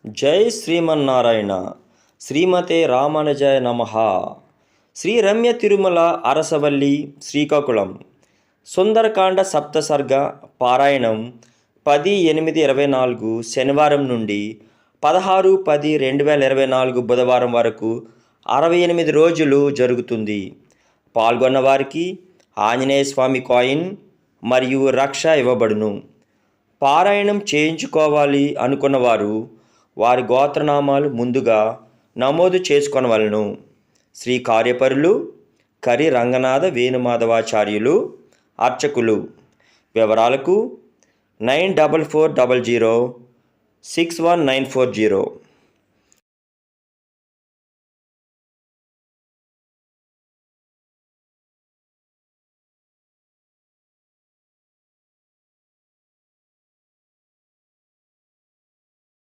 జై శ్రీమన్నారాయణ. శ్రీమతే రామానుజాయ నమః. శ్రీ రమ్య తిరుమల అరసవల్లి శ్రీకాకుళం. సుందరకాండ సప్తసర్గ పారాయణం 10/8/24 శనివారం నుండి 16/10/2024 బుధవారం వరకు 68 రోజులు జరుగుతుంది. పాల్గొన్న వారికి ఆంజనేయ స్వామి కాయిన్ మరియు రక్ష ఇవ్వబడును. పారాయణం చేయించుకోవాలి అనుకున్నవారు వారి గోత్రనామాలు ముందుగా నమోదు చేసుకొనవలను. శ్రీ కార్యపరులు కరి రంగనాథ వేణుమాధవాచార్యులు అర్చకులు. వివరాలకు 9440 61940.